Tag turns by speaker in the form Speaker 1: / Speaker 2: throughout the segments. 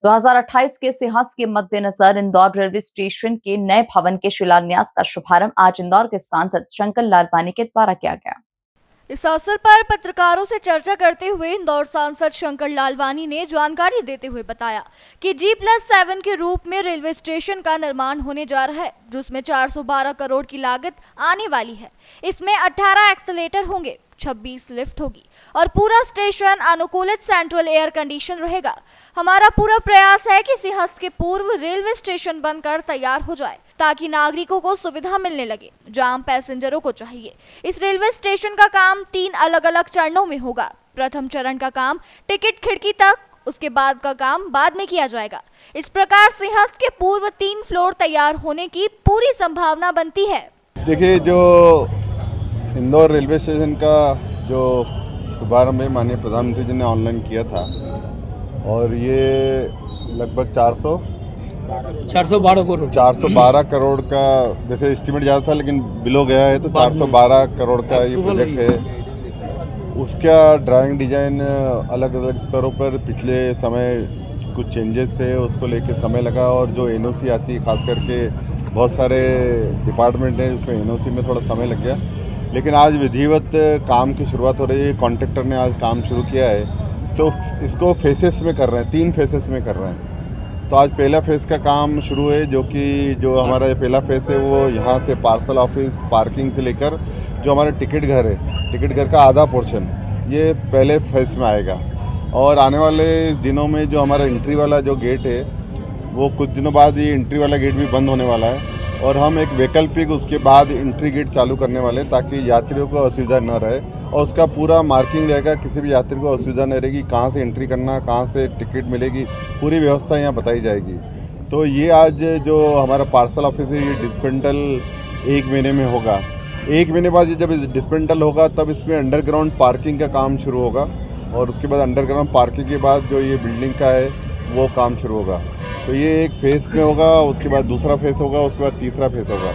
Speaker 1: 2028 के सिंहस्थ के मद्देनजर इंदौर रेलवे स्टेशन के नए भवन के शिलान्यास का शुभारंभ आज इंदौर के सांसद शंकर लालवानी के द्वारा किया गया।
Speaker 2: इस अवसर पर पत्रकारों से चर्चा करते हुए इंदौर सांसद शंकर लालवानी ने जानकारी देते हुए बताया कि G+7 के रूप में रेलवे स्टेशन का निर्माण होने जा रहा है, जिसमें 412 करोड़ की लागत आने वाली है। इसमें 18 एक्सीलेटर होंगे, 26 लिफ्ट होगी और पूरा स्टेशन अनुकूलित सेंट्रल एयर कंडीशन रहेगा। हमारा पूरा प्रयास है कि सिंहस्थ के पूर्व रेलवे स्टेशन बनकर तैयार हो जाए ताकि नागरिकों को सुविधा मिलने लगे, जहां पैसेंजरों को चाहिए। इस रेलवे स्टेशन का काम 3 अलग-अलग चरणों में होगा। प्रथम चरण का काम टिकट खिड़की तक, उसके बाद का काम बाद में किया जाएगा। इस प्रकार सिंहस्थ के पूर्व 3 फ्लोर तैयार होने की पूरी संभावना बनती है।
Speaker 3: देखिए, जो इंदौर रेलवे स्टेशन का जो शुभारंभ है माननीय प्रधानमंत्री जी ने ऑनलाइन किया था और ये लगभग 412 करोड़ का वैसे एस्टीमेट ज़्यादा था, लेकिन बिलो गया है तो 412 करोड़ का ये प्रोजेक्ट है। उसका ड्राइंग डिज़ाइन अलग अलग स्तरों पर पिछले समय कुछ चेंजेस थे, उसको लेके समय लगा और जो एनओसी आती है, खास करके बहुत सारे डिपार्टमेंट हैं उसमें एनओसी में थोड़ा समय लग गया, लेकिन आज विधिवत काम की शुरुआत हो रही है। कॉन्ट्रैक्टर ने आज काम शुरू किया है, तो इसको फेसेस में कर रहे हैं, 3 फेसेस में कर रहे हैं। तो आज पहला फेज़ का काम शुरू है, जो हमारा पहला फेज़ है वो यहाँ से पार्सल ऑफिस पार्किंग से लेकर जो हमारा टिकट घर है, टिकट घर का आधा पोर्शन ये पहले फेज़ में आएगा। और आने वाले दिनों में जो हमारा एंट्री वाला जो गेट है वो कुछ दिनों बाद ये एंट्री वाला गेट भी बंद होने वाला है और हम एक वैकल्पिक उसके बाद एंट्री गेट चालू करने वाले हैं ताकि यात्रियों को असुविधा न रहे और उसका पूरा मार्किंग रहेगा, किसी भी यात्री को असुविधा नहीं रहेगी, कहाँ से एंट्री करना, कहाँ से टिकट मिलेगी, पूरी व्यवस्था यहाँ बताई जाएगी। तो ये आज जो हमारा पार्सल ऑफिस है ये डिस्पेंटल 1 महीने में होगा। 1 महीने बाद ये जब डिस्पेंटल होगा तब इसमें अंडरग्राउंड पार्किंग का काम शुरू होगा और उसके बाद अंडरग्राउंड पार्किंग के बाद जो ये बिल्डिंग का है वो काम शुरू होगा। तो ये एक फेज़ में होगा, उसके बाद दूसरा फेज़ होगा, उसके बाद तीसरा फेज़ होगा।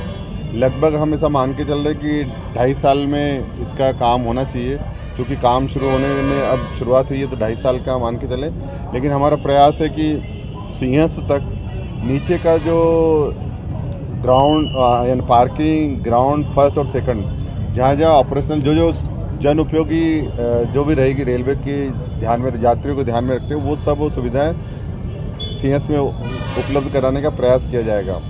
Speaker 3: लगभग हम ऐसा मान के चल रहे कि 2.5 साल में इसका काम होना चाहिए, क्योंकि काम शुरू होने में अब शुरुआत हुई है तो 2.5 साल का मान के चले। लेकिन हमारा प्रयास है कि सिंहस्थ तक नीचे का जो ग्राउंड यानी पार्किंग, ग्राउंड फर्स्ट और सेकंड जहाँ ऑपरेशनल जो जन उपयोगी जो भी रहेगी रेलवे की ध्यान में, यात्रियों को ध्यान में रखते हुए वो सब सुविधाएँ सिंहस्थ में उपलब्ध कराने का प्रयास किया जाएगा।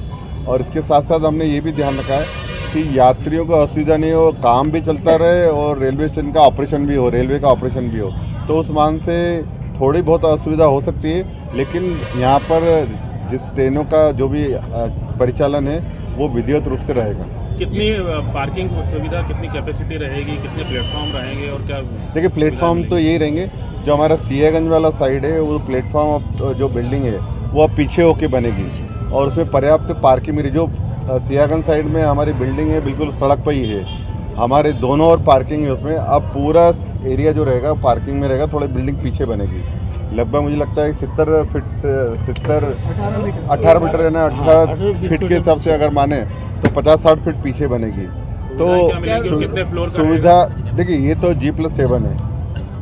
Speaker 3: और इसके साथ साथ हमने ये भी ध्यान रखा है कि यात्रियों को असुविधा नहीं हो, काम भी चलता रहे और रेलवे स्टेशन का ऑपरेशन भी हो, रेलवे का ऑपरेशन भी हो। तो उस मान से थोड़ी बहुत असुविधा हो सकती है, लेकिन यहाँ पर जिस ट्रेनों का जो भी परिचालन है वो विधिवत रूप से रहेगा।
Speaker 4: कितनी पार्किंग सुविधा, कितनी कैपेसिटी रहेगी, कितने प्लेटफॉर्म रहेंगे और क्या? देखिए,
Speaker 3: प्लेटफॉर्म तो यही रहेंगे। जो हमारा सियागंज वाला साइड है वो प्लेटफॉर्म जो बिल्डिंग है वो अब पीछे होके बनेगी और उसमें पर्याप्त पार्किंग मिली। जो सियागंज साइड में हमारी बिल्डिंग है बिल्कुल सड़क पर ही है, हमारे दोनों ओर पार्किंग है उसमें। अब पूरा एरिया जो रहेगा पार्किंग में रहेगा, थोड़ी बिल्डिंग पीछे बनेगी। लगभग मुझे लगता है 18 मीटर है ना, 18 फीट के हिसाब से अगर माने तो 50-60 फीट पीछे बनेगी। तो सुविधा देखिए, ये तो G+7 है,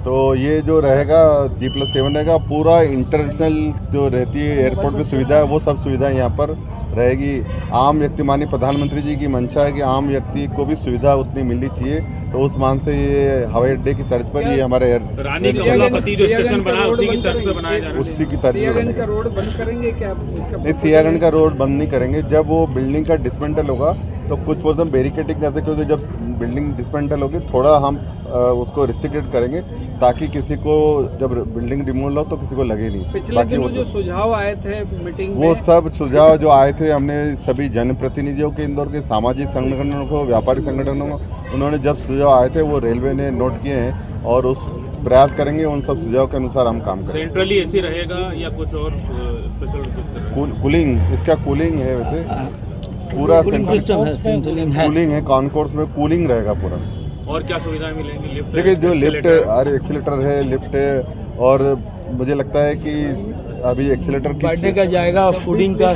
Speaker 3: तो ये जो रहेगा G+7 रहेगा। पूरा इंटरनेशनल जो रहती है एयरपोर्ट की सुविधा है वो सब सुविधाएं यहाँ पर रहेगी। आम व्यक्ति, माननीय प्रधानमंत्री जी की मंशा है कि आम व्यक्ति को भी सुविधा उतनी मिलनी चाहिए, तो उस मान से ये हवाई अड्डे की तर्ज पर ये हमारे
Speaker 4: रानी कमलापति जो स्टेशन बना है उसी की तर्ज पे बनाया जा रहा है।
Speaker 3: उसी की तर्ज पे
Speaker 5: बनेगा। रोड बंद करेंगे क्या?
Speaker 3: नहीं, सियागंज का रोड बंद नहीं करेंगे। जब वो बिल्डिंग का डिसमेंटल होगा तो कुछ पोर्शन बैरिकेडिंग करते, क्योंकि जब बिल्डिंग डिसमेंटल होगी थोड़ा हम उसको रिस्ट्रिक्टेड करेंगे ताकि किसी को जब बिल्डिंग रिमूव हो तो किसी को लगे नहीं।
Speaker 5: पिछले दिनों जो सुझाव आए थे मीटिंग में,
Speaker 3: वो सब सुझाव जो आए थे हमने सभी जनप्रतिनिधियों के, इंदौर के सामाजिक संगठनों को, व्यापारी संगठनों को, उन्होंने जब सुझाव आए थे वो रेलवे ने नोट किए हैं और उस प्रयास करेंगे उन सब सुझाव के अनुसार हम काम करेंगे।
Speaker 4: सेंट्रली एसी रहेगा या कुछ और स्पेशल?
Speaker 3: कूलिंग, इसका कूलिंग है, वैसे पूरा कूलिंग है, कॉन्कोर्स में कूलिंग रहेगा पूरा।
Speaker 4: और क्या सुविधाएं मिलेंगी?
Speaker 3: देखिए, जो लिफ्ट है, एक्सीलेटर है, लिफ्ट है और मुझे लगता है कि अभी एक्सीलेटर
Speaker 6: बढ़ने का जाएगा और फूडिंग का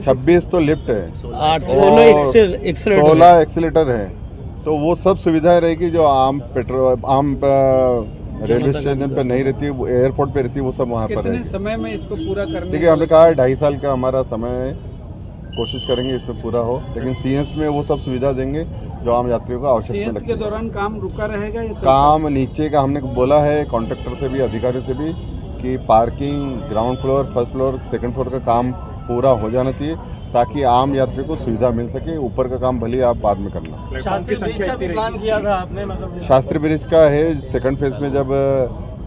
Speaker 3: 26 तो लिफ्ट है,
Speaker 6: 16
Speaker 3: एक्सीलेटर है। तो वो सब सुविधाएं रहेगी जो आम रेलवे स्टेशन पे नहीं रहती, वो एयरपोर्ट पे रहती है, वो सब वहाँ पर
Speaker 5: कितने
Speaker 3: रहेगी।
Speaker 5: समय में इसको पूरा करने
Speaker 3: देखिए हमने कहा है 2.5 साल का हमारा समय है, कोशिश करेंगे इसमें पूरा हो, लेकिन सीएस में वो सब सुविधा देंगे जो आम यात्रियों को आवश्यकता
Speaker 5: सीएस
Speaker 3: लगती
Speaker 5: के
Speaker 3: है।
Speaker 5: दौरान काम रुका रहेगा या चलता
Speaker 3: काम नीचे का हमने बोला है कॉन्ट्रैक्टर से भी, अधिकारी से भी, कि parking ground floor, first floor, second floor का काम पूरा हो जाना चाहिए ताकि आम यात्री को सुविधा मिल सके। ऊपर का काम भले आप बाद में करना।
Speaker 6: शास्त्री ब्रिज का भी प्लान किया था आपने, मतलब
Speaker 3: शास्त्री ब्रिज का है सेकंड फेज में, जब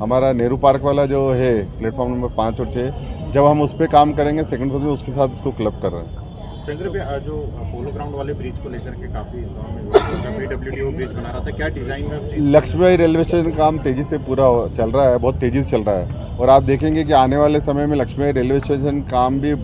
Speaker 3: हमारा नेहरू पार्क वाला जो है प्लेटफॉर्म नंबर 5 और 6, जब हम उस पर काम करेंगे सेकंड फेज में, उसके साथ इसको क्लब कर रहे हैं।
Speaker 7: शंकर भाई, जो पोलो ग्राउंड वाले ब्रिज को लेकर के काफी PWD ब्रिज बना रहा था, क्या डिजाइन में?
Speaker 3: लक्ष्मीबाई रेलवे स्टेशन का काम तेजी से पूरा चल रहा है, बहुत तेजी से चल रहा है, और आप देखेंगे कि आने वाले समय में लक्ष्मीबाई रेलवे स्टेशन काम भी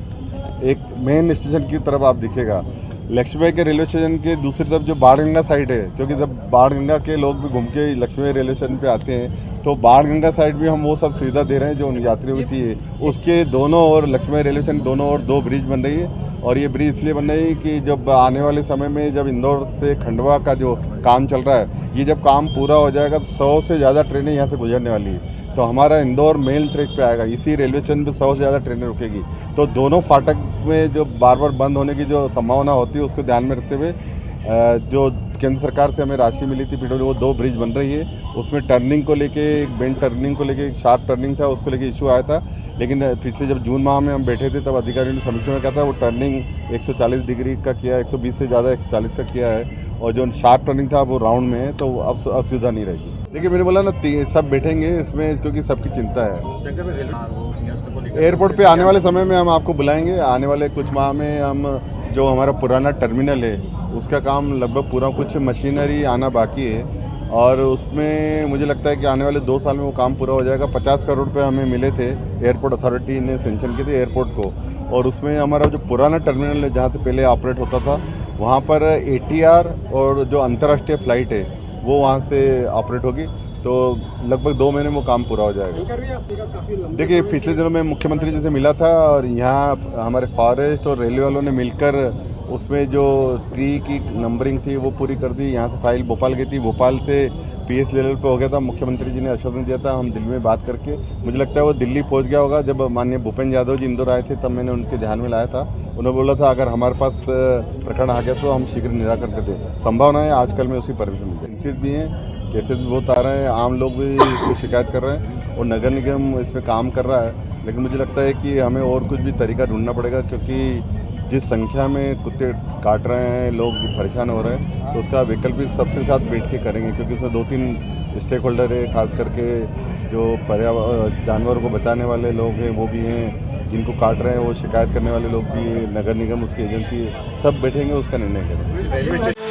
Speaker 3: एक मेन स्टेशन की तरफ आप दिखेगा। लक्ष्मीबाई के रेलवे स्टेशन के दूसरी तरफ जो बाणगंगा साइड है, क्योंकि जब बाणगंगा के लोग भी घूम के लक्ष्मीबाई रेलवे स्टेशन पे आते हैं, तो बाणगंगा साइड भी हम वो सब सुविधा दे रहे हैं जो उन यात्रियों की चाहिए। उसके दोनों ओर लक्ष्मीबाई रेलवे स्टेशन दोनों ओर 2 ब्रिज बन रही है, और ये ब्रिज इसलिए बन रही है कि जब आने वाले समय में जब इंदौर से खंडवा का जो काम चल रहा है, ये जब काम पूरा हो जाएगा तो 100 से ज़्यादा ट्रेनें यहाँ से गुजरने वाली है, तो हमारा इंदौर मेल ट्रैक पे आएगा। इसी रेलवे स्टेशन पे 100 से ज़्यादा ट्रेनें रुकेगी, तो दोनों फाटक में जो बार बार बंद होने की जो संभावना होती है उसको ध्यान में रखते हुए जो केंद्र सरकार से हमें राशि मिली थी PWD, वो 2 ब्रिज बन रही है। उसमें टर्निंग को लेके, एक बेंड टर्निंग को लेके, एक शार्प टर्निंग था, उसको लेके इशू आया था, लेकिन पिछले जब जून माह में हम बैठे थे तब अधिकारियों ने समीक्षा में कहा था वो टर्निंग 140 डिग्री का किया, 120 से ज़्यादा 140 का किया है, और जो शार्प टर्निंग था वो राउंड में है, तो अब असुविधा नहीं रहेगी। देखिए मैंने बोला ना, सब बैठेंगे इसमें क्योंकि सबकी चिंता है।
Speaker 7: शंकर भाई, रेलवे
Speaker 3: एयरपोर्ट पे आने वाले समय में हम आपको बुलाएंगे। आने वाले कुछ माह में हम जो हमारा पुराना टर्मिनल है उसका काम लगभग पूरा, कुछ मशीनरी आना बाकी है, और उसमें मुझे लगता है कि आने वाले 2 साल में वो काम पूरा हो जाएगा। 50 करोड़ रुपये हमें मिले थे, एयरपोर्ट अथॉरिटी ने सेंक्शन किए थे एयरपोर्ट को, और उसमें हमारा जो पुराना टर्मिनल है जहाँ से पहले ऑपरेट होता था, वहाँ पर ATR और जो अंतर्राष्ट्रीय फ़्लाइट है वो वहाँ से ऑपरेट होगी, तो लगभग 2 महीने में वो काम पूरा हो जाएगा। देखिए पिछले दिनों में मुख्यमंत्री जी से मिला था, और यहाँ हमारे फॉरेस्ट और रेलवे वालों ने मिलकर उसमें जो ट्री की नंबरिंग थी वो पूरी कर दी। यहाँ से फाइल भोपाल गई थी, भोपाल से PS लेवल पे हो गया था। मुख्यमंत्री जी ने आश्वासन दिया था, हम दिल्ली में बात करके, मुझे लगता है वो दिल्ली पहुँच गया होगा। जब माननीय भूपेंद्र यादव जी इंदौर आए थे तब मैंने उनके ध्यान में लाया था, उन्होंने बोला था अगर हमारे पास प्रकरण आ गया तो हम शीघ्र निराकरण करते। संभावना है आजकल में उसकी परमिशन मिल जाए। चिंतित भी हैं, केसेस भी बहुत आ रहे हैं, आम लोग भी इसकी शिकायत कर रहे हैं, और नगर निगम इसमें काम कर रहा है, लेकिन मुझे लगता है कि हमें और कुछ भी तरीका ढूंढना पड़ेगा, क्योंकि जिस संख्या में कुत्ते काट रहे हैं, लोग परेशान हो रहे हैं, तो उसका वैकल्पिक सबसे साथ बैठ के करेंगे, क्योंकि उसमें 2-3 स्टेक होल्डर है, खास करके जो पर्यावरण जानवरों को बचाने वाले लोग हैं वो भी हैं, जिनको काट रहे हैं वो शिकायत करने वाले लोग भी, नगर निगम उसकी एजेंसी, सब बैठेंगे उसका निर्णय करेंगे।